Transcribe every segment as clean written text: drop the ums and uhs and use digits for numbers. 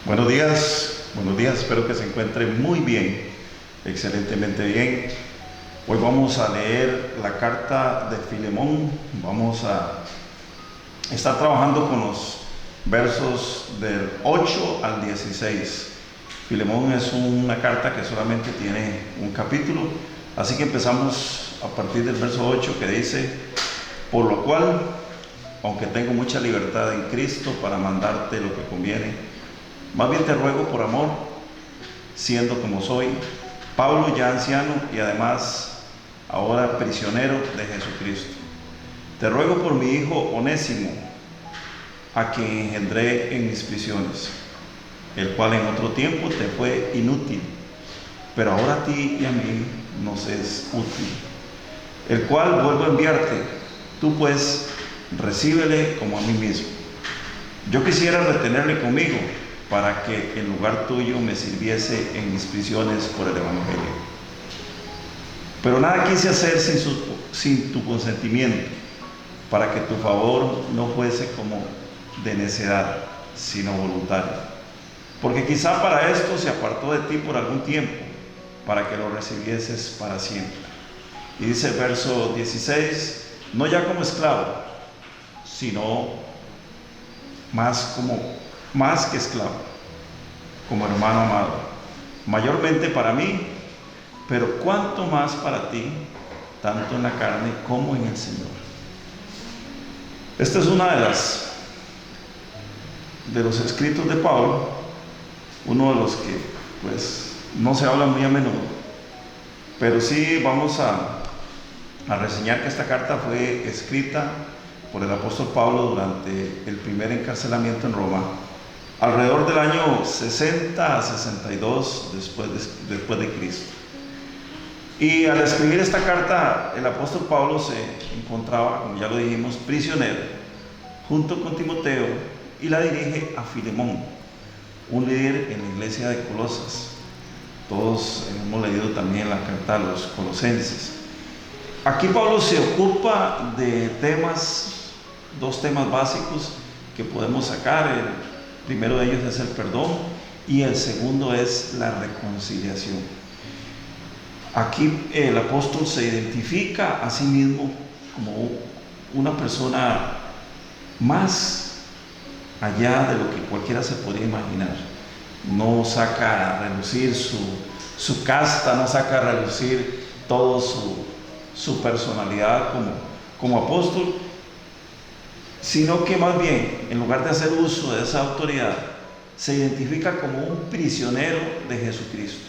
Buenos días, espero que se encuentre muy bien, excelentemente bien. Hoy vamos a leer la carta de Filemón, vamos a estar trabajando con los versos del 8 al 16. Filemón es una carta que solamente tiene un capítulo, así que empezamos a partir del verso 8 que dice: por lo cual, aunque tengo mucha libertad en Cristo para mandarte lo que conviene, más bien te ruego por amor, siendo como soy, Pablo ya anciano y además ahora prisionero de Jesucristo. Te ruego por mi hijo Onésimo, a quien engendré en mis prisiones, el cual en otro tiempo te fue inútil, pero ahora a ti y a mí nos es útil, el cual vuelvo a enviarte. Tú pues recíbele como a mí mismo. Yo quisiera retenerle conmigo, para que en lugar tuyo me sirviese en mis prisiones por el Evangelio. Pero nada quise hacer sin tu consentimiento, para que tu favor no fuese como de necedad, sino voluntario. Porque quizá para esto se apartó de ti por algún tiempo, para que lo recibieses para siempre. Y dice el verso 16, no ya como esclavo, sino más que esclavo, como hermano amado, mayormente para mí, pero cuanto más para ti, tanto en la carne como en el Señor. Esta es una de los escritos de Pablo, uno de los que pues no se habla muy a menudo, pero sí vamos a reseñar que esta carta fue escrita por el apóstol Pablo durante el primer encarcelamiento en Roma, alrededor del año 60 a 62 después de Cristo. Y al escribir esta carta, el apóstol Pablo se encontraba, como ya lo dijimos, prisionero, junto con Timoteo, y la dirige a Filemón, un líder en la iglesia de Colosas. Todos hemos leído también la carta a los colosenses. Aquí Pablo se ocupa de dos temas básicos que podemos sacar. El primero de ellos es el perdón y el segundo es la reconciliación. Aquí el apóstol se identifica a sí mismo como una persona más allá de lo que cualquiera se podría imaginar. No saca a relucir su casta, no saca a relucir todo su personalidad como apóstol, sino que más bien, en lugar de hacer uso de esa autoridad, se identifica como un prisionero de Jesucristo,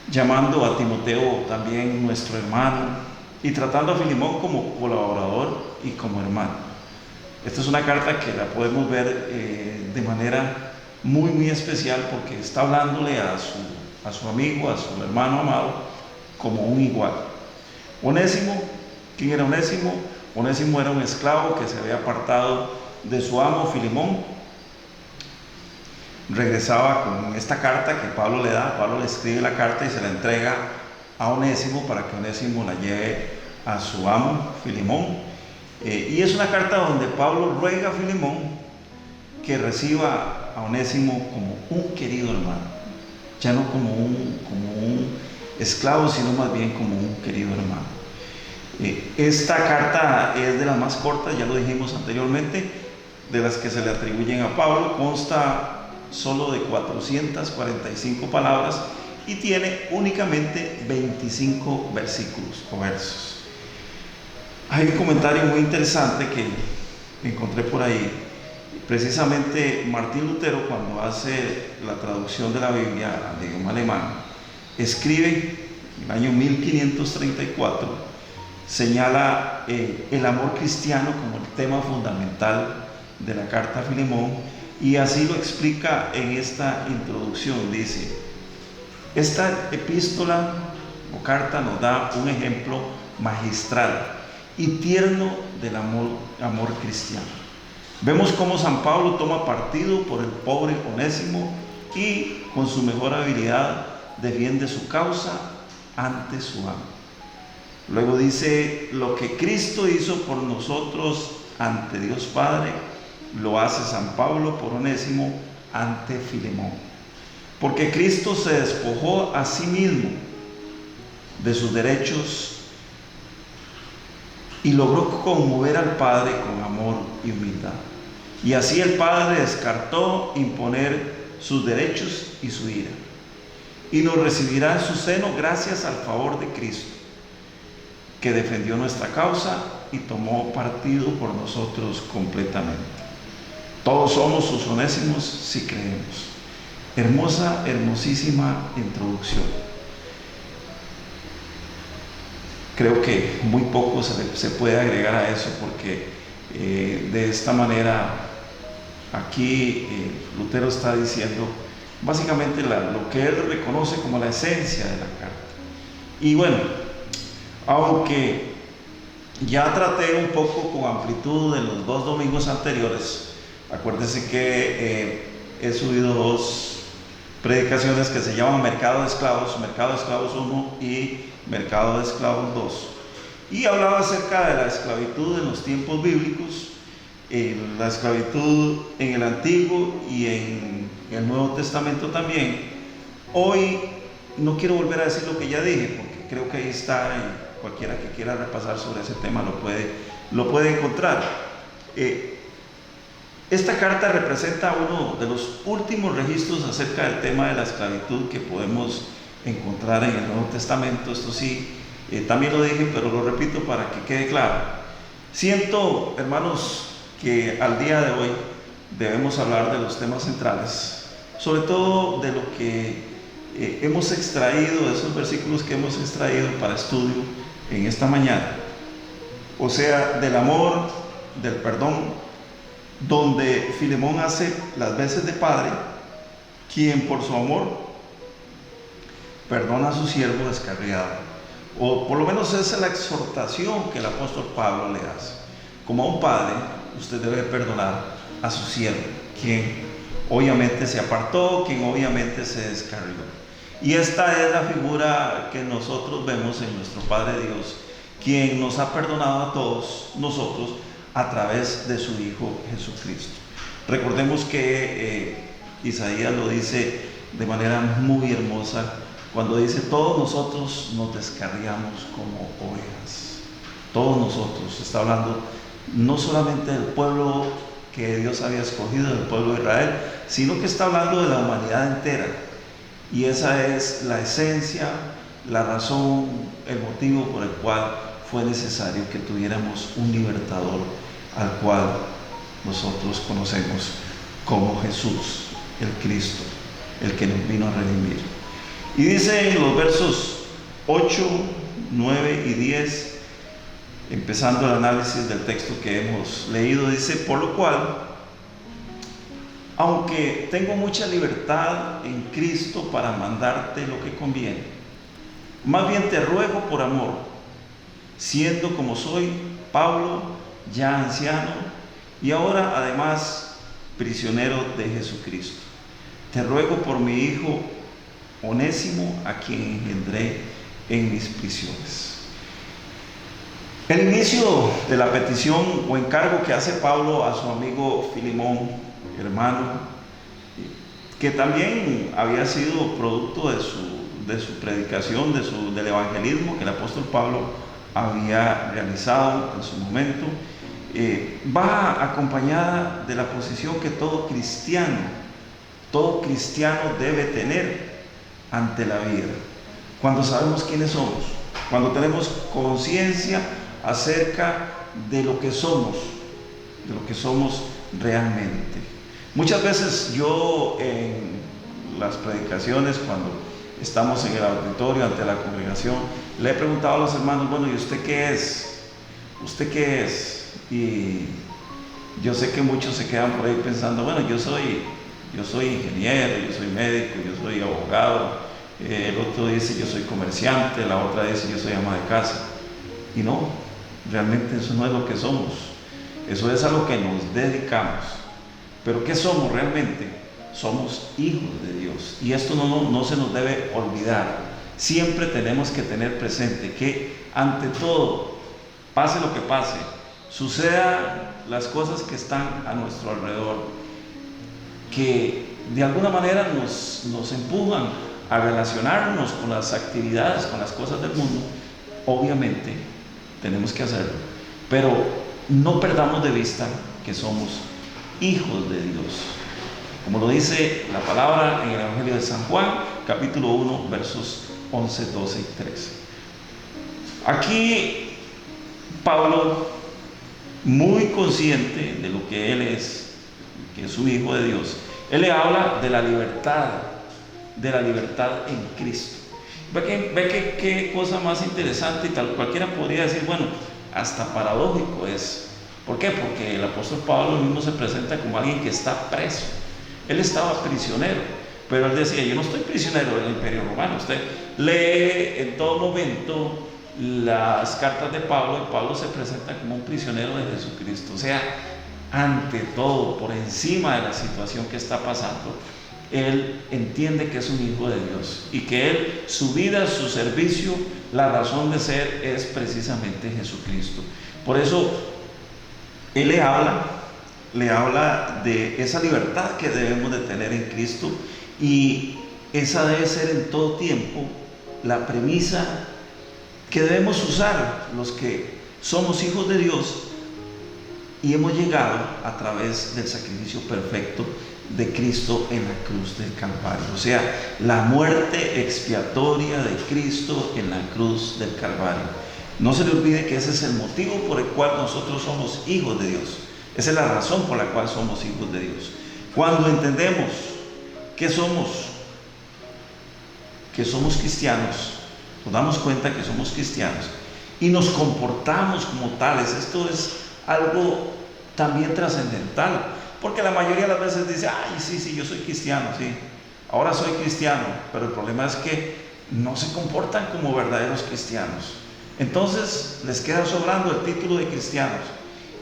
llamando a Timoteo también nuestro hermano y tratando a Filemón como colaborador y como hermano. Esta es una carta que la podemos ver de manera muy especial, porque está hablándole a su amigo, a su hermano amado, como un igual. Onésimo, ¿quién era Onésimo? Onésimo era un esclavo que se había apartado de su amo Filemón. Regresaba con esta carta que Pablo le da. Pablo le escribe la carta y se la entrega a Onésimo para que Onésimo la lleve a su amo Filemón. Y es una carta donde Pablo ruega a Filemón que reciba a Onésimo como un querido hermano, ya no como un esclavo, sino más bien como un querido hermano. Esta carta es de las más cortas, ya lo dijimos anteriormente, de las que se le atribuyen a Pablo. Consta solo de 445 palabras y tiene únicamente 25 versículos o versos. Hay un comentario muy interesante que encontré por ahí. Precisamente Martín Lutero, cuando hace la traducción de la Biblia al idioma alemán, escribe en el año 1534, señala el amor cristiano como el tema fundamental de la carta a Filemón, y así lo explica en esta introducción. Dice: esta epístola o carta nos da un ejemplo magistral y tierno del amor cristiano. Vemos cómo San Pablo toma partido por el pobre Onésimo y con su mejor habilidad defiende su causa ante su amo. Luego dice: lo que Cristo hizo por nosotros ante Dios Padre, lo hace San Pablo por Onésimo ante Filemón. Porque Cristo se despojó a sí mismo de sus derechos y logró conmover al Padre con amor y humildad. Y así el Padre descartó imponer sus derechos y su ira, y nos recibirá en su seno gracias al favor de Cristo, que defendió nuestra causa y tomó partido por nosotros completamente. Todos somos sus onésimos si creemos. Hermosa, hermosísima introducción. Creo que muy poco se puede agregar a eso, porque de esta manera aquí Lutero está diciendo básicamente lo que él reconoce como la esencia de la carta. Y bueno, aunque ya traté un poco con amplitud en los 2 domingos anteriores, acuérdense que he subido 2 predicaciones que se llaman Mercado de Esclavos 1 y Mercado de Esclavos 2. Y hablaba acerca de la esclavitud en los tiempos bíblicos, la esclavitud en el Antiguo y en el Nuevo Testamento también. Hoy no quiero volver a decir lo que ya dije, porque creo que ahí está, y cualquiera que quiera repasar sobre ese tema lo puede encontrar. Esta carta representa uno de los últimos registros acerca del tema de la esclavitud que podemos encontrar en el Nuevo Testamento. Esto sí, también lo dije, pero lo repito para que quede claro. Siento, hermanos, que al día de hoy debemos hablar de los temas centrales, sobre todo de lo que hemos extraído, de esos versículos que hemos extraído para estudio en esta mañana. O sea, del amor, del perdón, donde Filemón hace las veces de padre, quien por su amor perdona a su siervo descarriado. O por lo menos esa es la exhortación que el apóstol Pablo le hace. Como a un padre, usted debe perdonar a su siervo, quien obviamente se apartó, quien obviamente se descarrió. Y esta es la figura que nosotros vemos en nuestro Padre Dios, quien nos ha perdonado a todos nosotros a través de su Hijo Jesucristo. Recordemos que Isaías lo dice de manera muy hermosa cuando dice: todos nosotros nos descarriamos como ovejas. Todos nosotros. Está hablando no solamente del pueblo que Dios había escogido, del pueblo de Israel, sino que está hablando de la humanidad entera. Y esa es la esencia, la razón, el motivo por el cual fue necesario que tuviéramos un libertador al cual nosotros conocemos como Jesús, el Cristo, el que nos vino a redimir. Y dice en los versos 8, 9 y 10, empezando el análisis del texto que hemos leído, dice: por lo cual, aunque tengo mucha libertad en Cristo para mandarte lo que conviene, más bien te ruego por amor, siendo como soy, Pablo, ya anciano, y ahora además prisionero de Jesucristo. Te ruego por mi hijo Onésimo, a quien engendré en mis prisiones. El inicio de la petición o encargo que hace Pablo a su amigo Filemón, hermano, que también había sido producto de su predicación, del evangelismo que el apóstol Pablo había realizado en su momento, va acompañada de la posición que todo cristiano debe tener ante la vida. Cuando sabemos quiénes somos, cuando tenemos conciencia acerca de lo que somos realmente. Muchas veces yo en las predicaciones, cuando estamos en el auditorio ante la congregación, le he preguntado a los hermanos: bueno, ¿y usted qué es? ¿Usted qué es? Y yo sé que muchos se quedan por ahí pensando: bueno, yo soy ingeniero, yo soy médico, yo soy abogado, el otro dice yo soy comerciante, la otra dice yo soy ama de casa. Y no, realmente eso no es lo que somos, eso es a lo que nos dedicamos. Pero ¿qué somos realmente? Somos hijos de Dios, y esto no se nos debe olvidar. Siempre tenemos que tener presente que ante todo, pase lo que pase, sucedan las cosas que están a nuestro alrededor, que de alguna manera nos empujan a relacionarnos con las actividades, con las cosas del mundo. Obviamente tenemos que hacerlo, pero no perdamos de vista que somos hijos de Dios, como lo dice la palabra en el Evangelio de San Juan, capítulo 1, versos 11, 12 y 13. Aquí Pablo, muy consciente de lo que él es, que es un hijo de Dios, él le habla de la libertad en Cristo. Ve que qué cosa más interesante, y tal cualquiera podría decir, bueno, hasta paradójico es. ¿Por qué? Porque el apóstol Pablo mismo se presenta como alguien que está preso. Él estaba prisionero, pero él decía, yo no estoy prisionero del Imperio Romano. Usted lee en todo momento las cartas de Pablo, y Pablo se presenta como un prisionero de Jesucristo. O sea, ante todo, por encima de la situación que está pasando, él entiende que es un hijo de Dios y que él, su vida, su servicio, la razón de ser es precisamente Jesucristo. Por eso él le habla de esa libertad que debemos de tener en Cristo, y esa debe ser en todo tiempo la premisa que debemos usar los que somos hijos de Dios y hemos llegado a través del sacrificio perfecto de Cristo en la cruz del Calvario. O sea, la muerte expiatoria de Cristo en la cruz del Calvario. No se le olvide que ese es el motivo por el cual nosotros somos hijos de Dios. Esa es la razón por la cual somos hijos de Dios. Cuando entendemos que somos cristianos, nos damos cuenta que somos cristianos y nos comportamos como tales. Esto es algo también trascendental, porque la mayoría de las veces dice, ay, sí, yo soy cristiano, sí, ahora soy cristiano, pero el problema es que no se comportan como verdaderos cristianos. Entonces les queda sobrando el título de cristianos,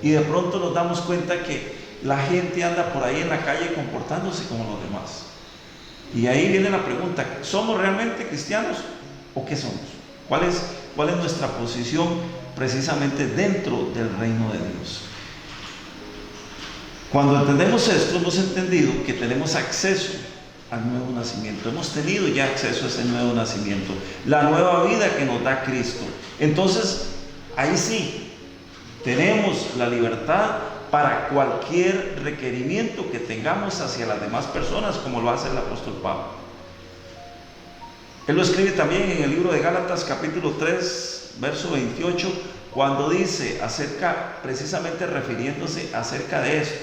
y de pronto nos damos cuenta que la gente anda por ahí en la calle comportándose como los demás. Y ahí viene la pregunta, ¿somos realmente cristianos o qué somos? ¿Cuál es nuestra posición precisamente dentro del reino de Dios? Cuando entendemos esto, hemos entendido que tenemos acceso al nuevo nacimiento. Hemos tenido ya acceso a ese nuevo nacimiento, la nueva vida que nos da Cristo. Entonces, ahí sí, tenemos la libertad para cualquier requerimiento que tengamos hacia las demás personas, como lo hace el apóstol Pablo. Él lo escribe también en el libro de Gálatas, capítulo 3, verso 28, cuando dice precisamente refiriéndose acerca de esto.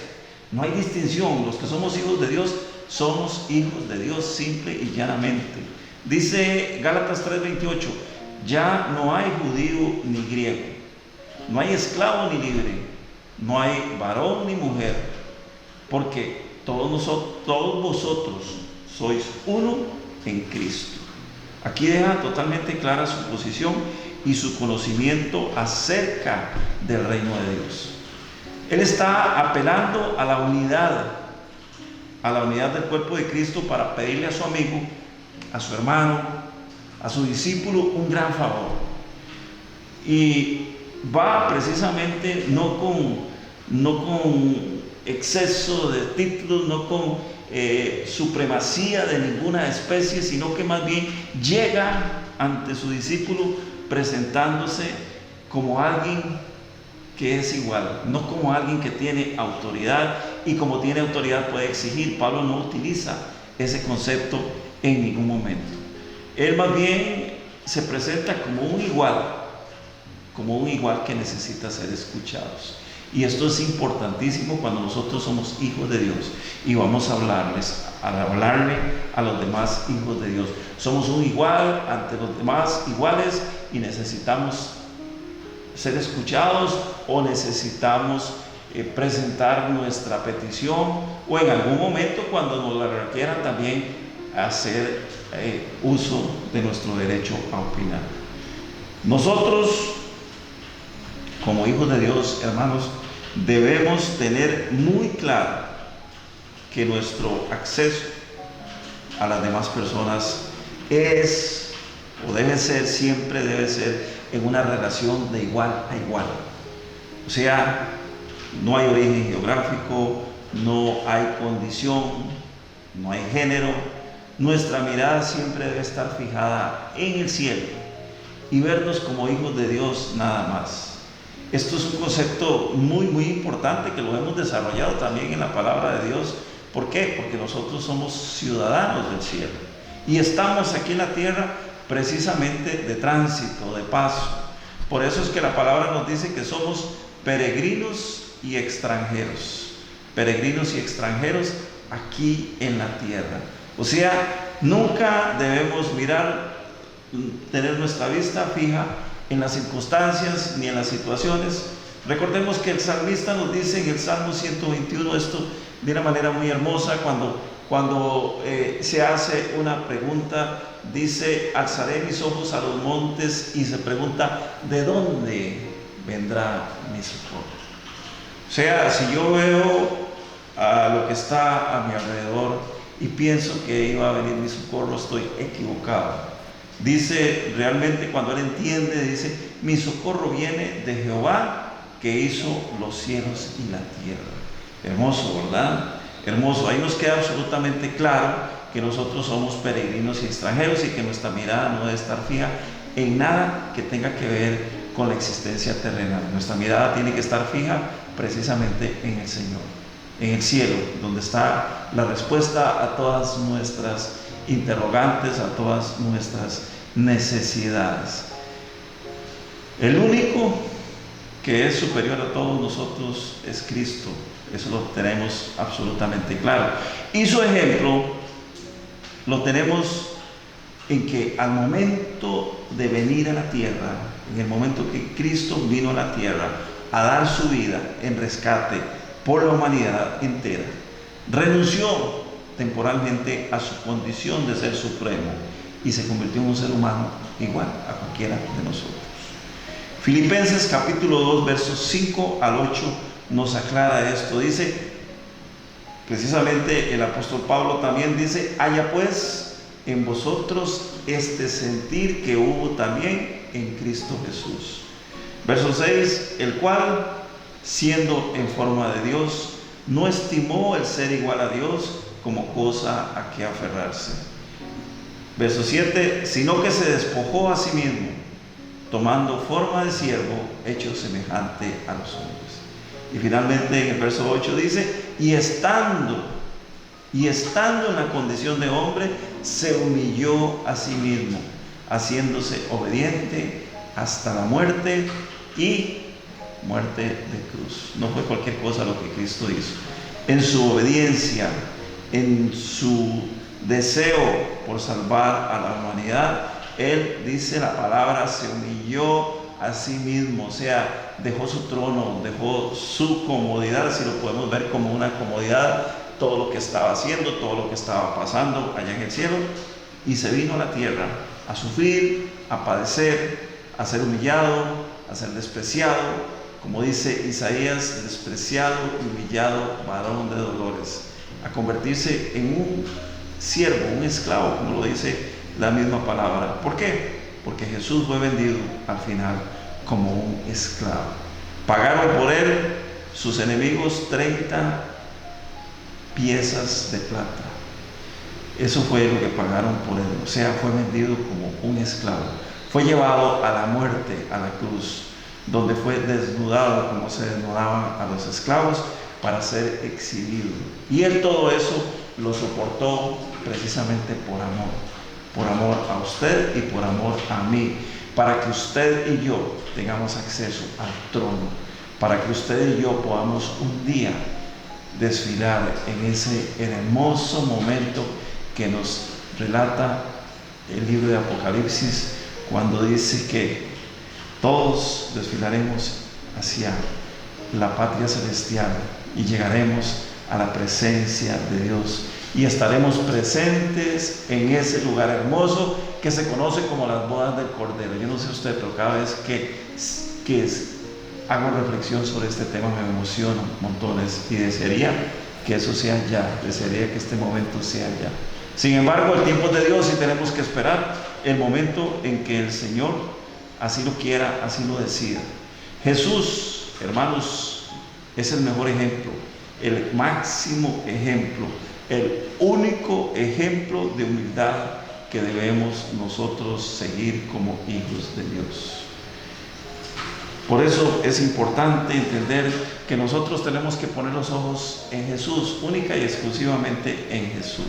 No hay distinción, los que somos hijos de Dios, somos hijos de Dios simple y llanamente. Dice Gálatas 3:28, ya no hay judío ni griego, no hay esclavo ni libre, no hay varón ni mujer, porque todos vosotros sois uno en Cristo. Aquí deja totalmente clara su posición y su conocimiento acerca del reino de Dios. Él está apelando a la unidad del cuerpo de Cristo para pedirle a su amigo, a su hermano, a su discípulo un gran favor. Y va precisamente no con exceso de títulos, no con supremacía de ninguna especie, sino que más bien llega ante su discípulo presentándose como alguien que es igual, no como alguien que tiene autoridad, y como tiene autoridad puede exigir. Pablo no utiliza ese concepto en ningún momento. Él más bien se presenta como un igual que necesita ser escuchados. Y esto es importantísimo cuando nosotros somos hijos de Dios y vamos a hablarle a los demás hijos de Dios. Somos un igual ante los demás iguales, y necesitamos ser escuchados, o necesitamos presentar nuestra petición, o en algún momento, cuando nos la requieran, también hacer uso de nuestro derecho a opinar. Nosotros, como hijos de Dios, hermanos, debemos tener muy claro que nuestro acceso a las demás personas es, o siempre debe ser en una relación de igual a igual. O sea, no hay origen geográfico, no hay condición no hay género. Nuestra mirada siempre debe estar fijada en el cielo y vernos como hijos de Dios nada más. Esto es un concepto muy importante que lo hemos desarrollado también en la palabra de Dios. ¿Por qué? Porque nosotros somos ciudadanos del cielo y estamos aquí en la tierra precisamente de tránsito, de paso. Por eso es que la palabra nos dice que somos peregrinos y extranjeros. Peregrinos y extranjeros aquí en la tierra. O sea, nunca debemos tener nuestra vista fija en las circunstancias ni en las situaciones. Recordemos que el salmista nos dice en el Salmo 121 esto de una manera muy hermosa cuando se hace una pregunta. Dice: alzaré mis ojos a los montes, y se pregunta: ¿de dónde vendrá mi socorro? O sea, si yo veo a lo que está a mi alrededor y pienso que iba a venir mi socorro, estoy equivocado. Dice realmente, cuando él entiende, dice: mi socorro viene de Jehová, que hizo los cielos y la tierra. Hermoso, ¿verdad? Hermoso. Ahí nos queda absolutamente claro que nosotros somos peregrinos y extranjeros y que nuestra mirada no debe estar fija en nada que tenga que ver con la existencia terrenal. Nuestra mirada tiene que estar fija precisamente en el Señor, en el cielo, donde está la respuesta a todas nuestras interrogantes, a todas nuestras necesidades. El único que es superior a todos nosotros es Cristo. Eso lo tenemos absolutamente claro. Y su ejemplo lo tenemos en que al momento de venir a la tierra, en el momento que Cristo vino a la tierra a dar su vida en rescate por la humanidad entera, renunció temporalmente a su condición de ser supremo y se convirtió en un ser humano igual a cualquiera de nosotros. Filipenses capítulo 2 versos 5 al 8 nos aclara esto. Dice, precisamente el apóstol Pablo también dice: haya pues en vosotros este sentir que hubo también en Cristo Jesús. Verso 6: el cual, siendo en forma de Dios, no estimó el ser igual a Dios como cosa a que aferrarse. Verso 7: sino que se despojó a sí mismo, tomando forma de siervo, hecho semejante a los hombres. Y finalmente en el verso 8 dice: y estando en la condición de hombre, se humilló a sí mismo, haciéndose obediente hasta la muerte y muerte de cruz. No fue cualquier cosa lo que Cristo hizo. En su obediencia, en su deseo por salvar a la humanidad, Él, dice la palabra, se humilló a sí mismo. O sea, dejó su trono, dejó su comodidad, si lo podemos ver como una comodidad, todo lo que estaba haciendo, todo lo que estaba pasando allá en el cielo, y se vino a la tierra a sufrir, a padecer, a ser humillado, a ser despreciado, como dice Isaías: despreciado y humillado, varón de dolores, a convertirse en un siervo, un esclavo, como lo dice la misma palabra. ¿Por qué? Porque Jesús fue vendido al final como un esclavo. Pagaron por él sus enemigos 30 piezas de plata. Eso fue lo que pagaron por él. O sea, fue vendido como un esclavo. Fue llevado a la muerte, a la cruz, donde fue desnudado como se desnudaban a los esclavos para ser exhibido. Y él todo eso lo soportó precisamente por amor a usted y por amor a mí, para que usted y yo tengamos acceso al trono, para que usted y yo podamos un día desfilar en ese hermoso momento que nos relata el libro de Apocalipsis, cuando dice que todos desfilaremos hacia la patria celestial y llegaremos a la presencia de Dios y estaremos presentes en ese lugar hermoso que se conoce como las bodas del Cordero. Yo no sé usted, pero cada vez que hago reflexión sobre este tema me emociona montones y desearía que eso sea ya, desearía que este momento sea ya. Sin embargo, el tiempo es de Dios y tenemos que esperar el momento en que el Señor así lo quiera, así lo decida. Jesús, hermanos, es el mejor ejemplo, el máximo ejemplo el único ejemplo de humildad que debemos nosotros seguir como hijos de Dios. Por eso es importante entender que nosotros tenemos que poner los ojos en Jesús, única y exclusivamente en Jesús.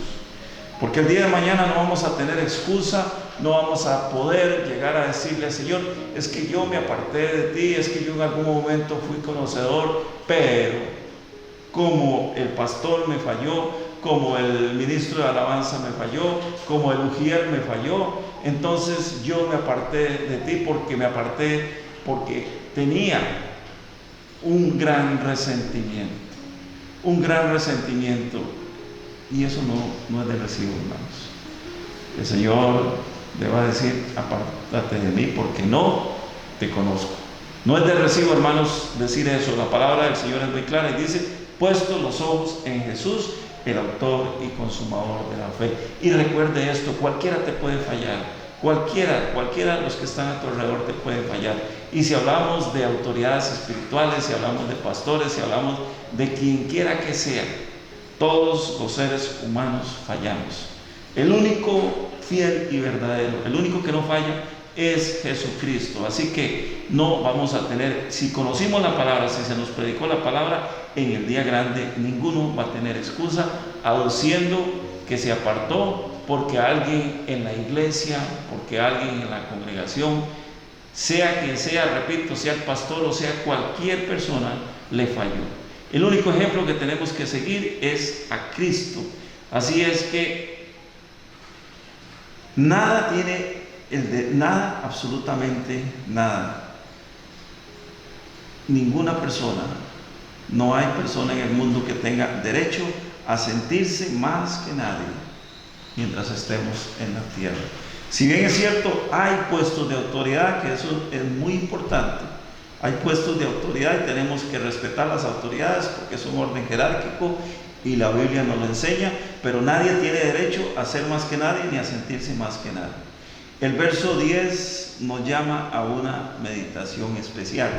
Porque el día de mañana no vamos a tener excusa, no vamos a poder llegar a decirle: Señor, es que yo me aparté de ti, es que yo en algún momento fui conocedor, pero como el pastor me falló, como el ministro de alabanza me falló, como el ujier me falló, entonces yo me aparté de ti porque tenía un gran resentimiento, y eso no es de recibo, hermanos. El Señor le va a decir: apártate de mí porque no te conozco. No es de recibo, hermanos, decir eso. La palabra del Señor es muy clara y dice: puestos los ojos en Jesús, el autor y consumador de la fe. Y recuerde esto: cualquiera te puede fallar. Cualquiera de los que están a tu alrededor te pueden fallar. Y si hablamos de autoridades espirituales, si hablamos de pastores, si hablamos de quien quiera que sea, todos los seres humanos fallamos. El único fiel y verdadero, el único que no falla, es Jesucristo. Así que no vamos a tener, si conocimos la palabra, si se nos predicó la palabra, en el día grande ninguno va a tener excusa, aduciendo que se apartó porque alguien en la iglesia, porque alguien en la congregación, sea quien sea, repito, sea el pastor o sea cualquier persona, le falló. El único ejemplo que tenemos que seguir es a Cristo. Así es que nada tiene nada, absolutamente nada. Ninguna persona, no hay persona en el mundo que tenga derecho a sentirse más que nadie mientras estemos en la tierra. Si bien es cierto, hay puestos de autoridad, que eso es muy importante. Hay puestos de autoridad y tenemos que respetar las autoridades porque es un orden jerárquico y la Biblia nos lo enseña, pero nadie tiene derecho a ser más que nadie ni a sentirse más que nadie. El verso 10 nos llama a una meditación especial.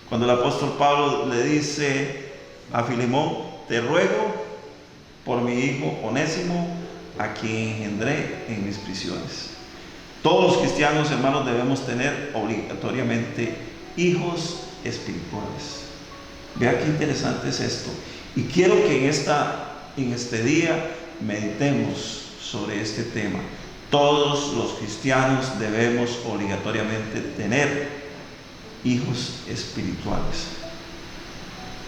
Cuando el apóstol Pablo le dice a Filemón: te ruego por mi hijo Onésimo, a quien engendré en mis prisiones. Todos los cristianos, hermanos, debemos tener obligatoriamente hijos espirituales. Vea qué interesante es esto. Y quiero que en este día meditemos sobre este tema. Todos los cristianos debemos obligatoriamente tener hijos espirituales.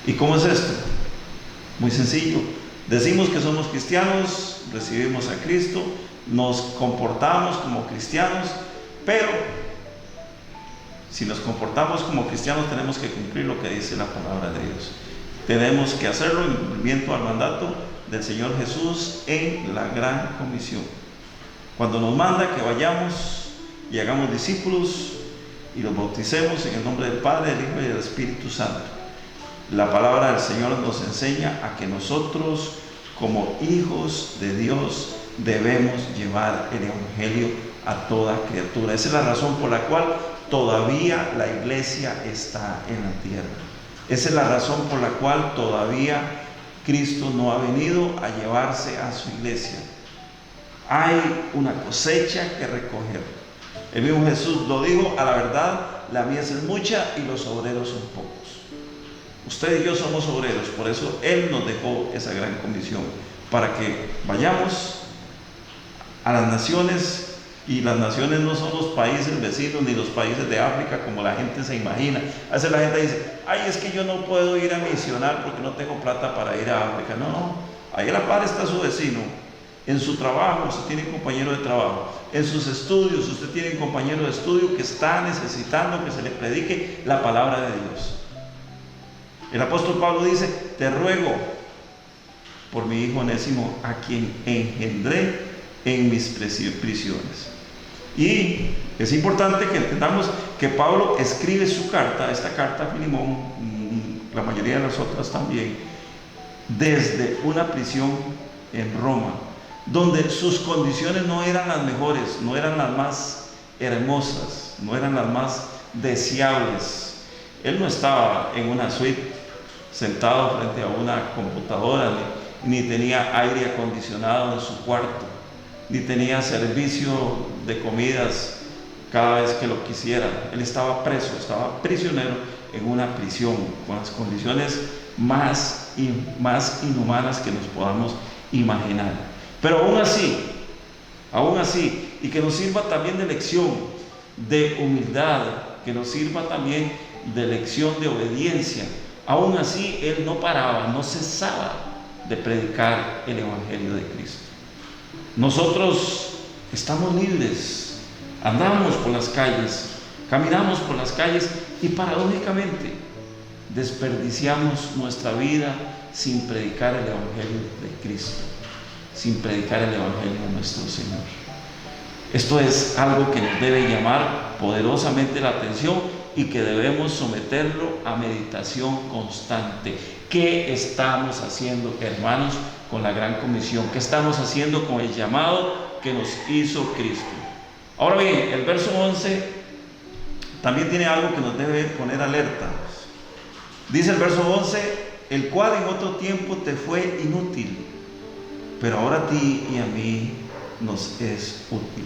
¿Y cómo es esto? Muy sencillo. Decimos que somos cristianos, recibimos a Cristo, nos comportamos como cristianos, pero si nos comportamos como cristianos tenemos que cumplir lo que dice la palabra de Dios. Tenemos que hacerlo en cumplimiento al mandato del Señor Jesús en la gran comisión. Cuando nos manda que vayamos y hagamos discípulos y los bauticemos en el nombre del Padre, del Hijo y del Espíritu Santo. La palabra del Señor nos enseña a que nosotros, como hijos de Dios, debemos llevar el Evangelio a toda criatura. Esa es la razón por la cual todavía la iglesia está en la tierra. Esa es la razón por la cual todavía Cristo no ha venido a llevarse a su iglesia. Hay una cosecha que recoger. El mismo Jesús lo dijo: a la verdad, la mies es mucha y los obreros son pocos. Usted y yo somos obreros, por eso Él nos dejó esa gran comisión, para que vayamos a las naciones. Y las naciones no son los países vecinos ni los países de África como la gente se imagina. A veces la gente dice: ay, es que yo no puedo ir a misionar porque no tengo plata para ir a África. No, ahí a la par está su vecino. En su trabajo usted tiene un compañero de trabajo. En sus estudios usted tiene un compañero de estudio que está necesitando que se le predique la palabra de Dios. El apóstol Pablo dice: te ruego por mi hijo Onésimo, a quien engendré en mis prisiones. Y es importante que entendamos que Pablo escribe su carta, esta carta a Filemón, la mayoría de las otras también, desde una prisión en Roma, donde sus condiciones no eran las mejores, no eran las más hermosas, no eran las más deseables. Él no estaba en una suite sentado frente a una computadora, ni tenía aire acondicionado en su cuarto, ni tenía servicio de comidas cada vez que lo quisiera. Él estaba preso, estaba prisionero en una prisión con las condiciones más inhumanas que nos podamos imaginar. Pero aún así, y que nos sirva también de lección de humildad, que nos sirva también de lección de obediencia. Aún así, él no paraba, no cesaba de predicar el Evangelio de Cristo. Nosotros estamos libres, andamos por las calles, caminamos por las calles y paradójicamente desperdiciamos nuestra vida sin predicar el Evangelio de Cristo, sin predicar el Evangelio de nuestro Señor. Esto es algo que nos debe llamar poderosamente la atención y que debemos someterlo a meditación constante. ¿Qué estamos haciendo, hermanos, con la gran comisión? ¿Qué estamos haciendo con el llamado que nos hizo Cristo? Ahora bien, el verso 11 también tiene algo que nos debe poner alerta. Dice el verso 11: el cual en otro tiempo te fue inútil, pero ahora a ti y a mí nos es útil.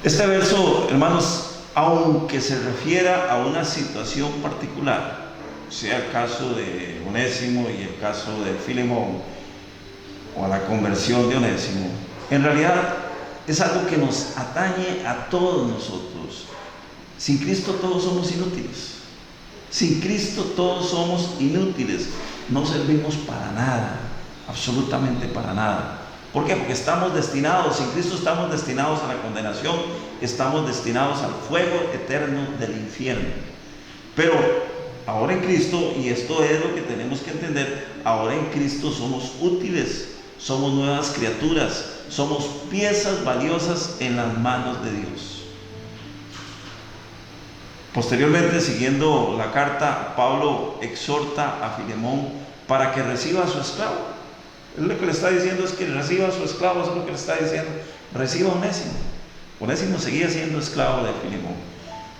Este verso, hermanos, aunque se refiera a una situación particular, sea el caso de Onésimo y el caso de Filemón, o a la conversión de Onésimo, en realidad es algo que nos atañe a todos nosotros. Sin Cristo todos somos inútiles. Sin Cristo todos somos inútiles. No servimos para nada, absolutamente para nada. ¿Por qué? Porque estamos destinados, sin Cristo estamos destinados a la condenación, estamos destinados al fuego eterno del infierno. Pero ahora en Cristo, y esto es lo que tenemos que entender, ahora en Cristo somos útiles, somos nuevas criaturas, somos piezas valiosas en las manos de Dios. Posteriormente, siguiendo la carta, Pablo exhorta a Filemón para que reciba a su esclavo. Él lo que le está diciendo es que reciba a su esclavo, eso es lo que le está diciendo. Reciba a Onésimo. Onésimo seguía siendo esclavo de Filemón.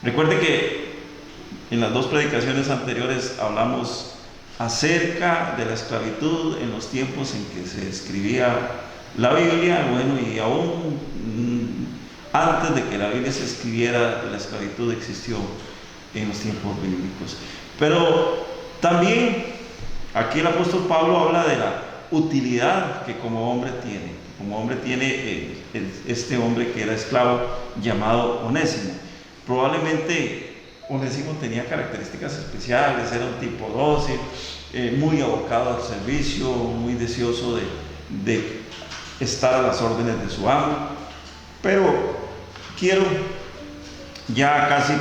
Recuerde que en las dos predicaciones anteriores hablamos acerca de la esclavitud en los tiempos en que se escribía la Biblia, bueno, y aún antes de que la Biblia se escribiera, la esclavitud existió en los tiempos bíblicos. Pero también aquí el apóstol Pablo habla de la utilidad que como hombre tiene. Como hombre tiene este hombre que era esclavo llamado Onésimo. Probablemente Onésimo tenía características especiales, era un tipo dócil, muy abocado al servicio, muy deseoso de estar a las órdenes de su amo. Pero quiero, ya casi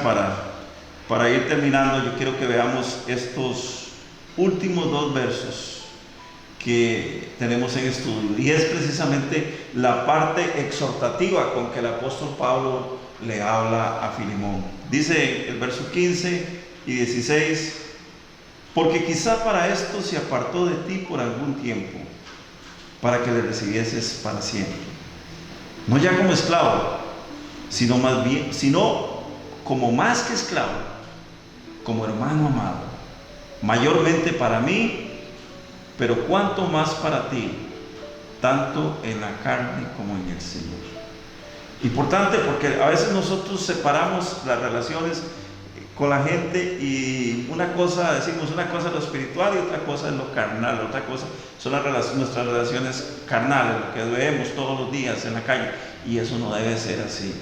para ir terminando, yo quiero que veamos estos últimos dos versos que tenemos en estudio, y es precisamente la parte exhortativa con que el apóstol Pablo le habla a Filemón. Dice el verso 15 y 16: porque quizá para esto se apartó de ti por algún tiempo, para que le recibieses para siempre, no ya como esclavo, sino como más que esclavo, como hermano amado, mayormente para mí, pero cuanto más para ti, tanto en la carne como en el Señor. Importante, porque a veces nosotros separamos las relaciones con la gente, y una cosa, decimos una cosa es lo espiritual y otra cosa es lo carnal, otra cosa son nuestras relaciones carnales, lo que vemos todos los días en la calle, y eso no debe ser así.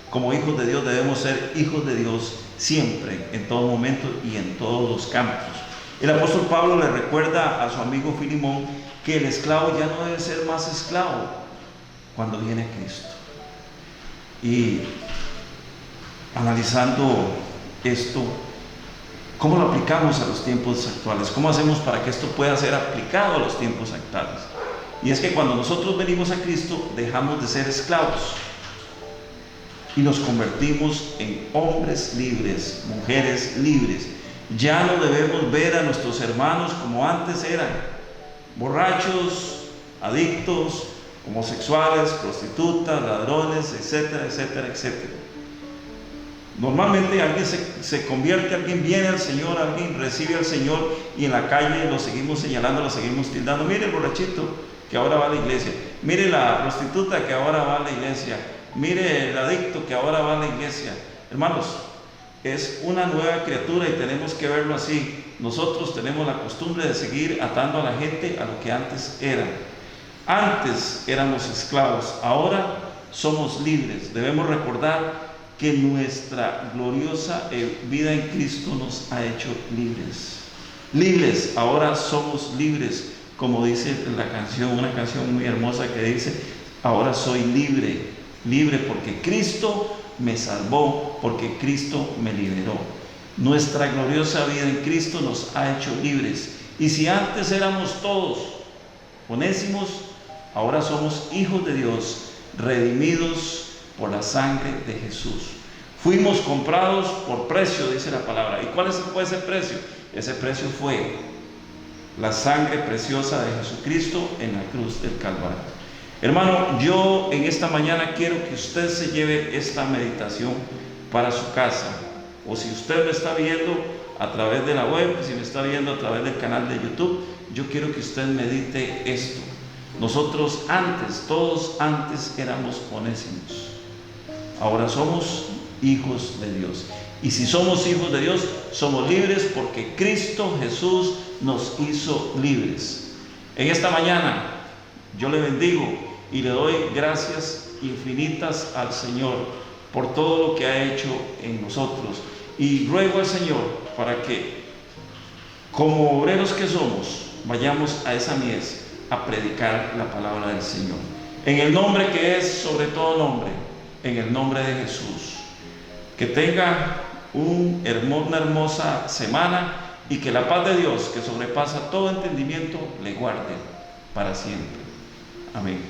Como hijos de Dios debemos ser hijos de Dios siempre, en todo momento y en todos los campos. El apóstol Pablo le recuerda a su amigo Filemón que el esclavo ya no debe ser más esclavo cuando viene Cristo. Y analizando esto, ¿cómo lo aplicamos a los tiempos actuales? ¿Cómo hacemos para que esto pueda ser aplicado a los tiempos actuales? Y es que cuando nosotros venimos a Cristo, dejamos de ser esclavos y nos convertimos en hombres libres, mujeres libres. Ya no debemos ver a nuestros hermanos como antes eran: borrachos, adictos, homosexuales, prostitutas, ladrones, etcétera, etcétera, etcétera. Normalmente alguien se convierte, alguien viene al Señor, alguien recibe al Señor y en la calle lo seguimos señalando, lo seguimos tildando. Mire el borrachito que ahora va a la iglesia, mire la prostituta que ahora va a la iglesia, mire el adicto que ahora va a la iglesia. Hermanos, es una nueva criatura y tenemos que verlo así. Nosotros tenemos la costumbre de seguir atando a la gente a lo que antes eran. Antes éramos esclavos, ahora somos libres. Debemos recordar que nuestra gloriosa vida en Cristo nos ha hecho libres. Libres, ahora somos libres, como dice la canción, una canción muy hermosa que dice: ahora soy libre, libre porque Cristo me salvó, porque Cristo me liberó. Nuestra gloriosa vida en Cristo nos ha hecho libres. Y si antes éramos todos onésimos, ahora somos hijos de Dios, redimidos por la sangre de Jesús. Fuimos comprados por precio, dice la palabra. ¿Y cuál fue ese precio? Ese precio fue la sangre preciosa de Jesucristo en la cruz del Calvario. Hermano, yo en esta mañana quiero que usted se lleve esta meditación para su casa. O si usted me está viendo a través de la web, si me está viendo a través del canal de YouTube, yo quiero que usted medite esto. Nosotros antes, todos antes éramos onésimos. Ahora somos hijos de Dios. Y si somos hijos de Dios, somos libres porque Cristo Jesús nos hizo libres. En esta mañana yo le bendigo y le doy gracias infinitas al Señor por todo lo que ha hecho en nosotros. Y ruego al Señor para que, como obreros que somos, vayamos a esa mies a predicar la palabra del Señor. En el nombre que es sobre todo nombre, en el nombre de Jesús. Que tenga una hermosa semana y que la paz de Dios, que sobrepasa todo entendimiento, le guarde para siempre. Amén.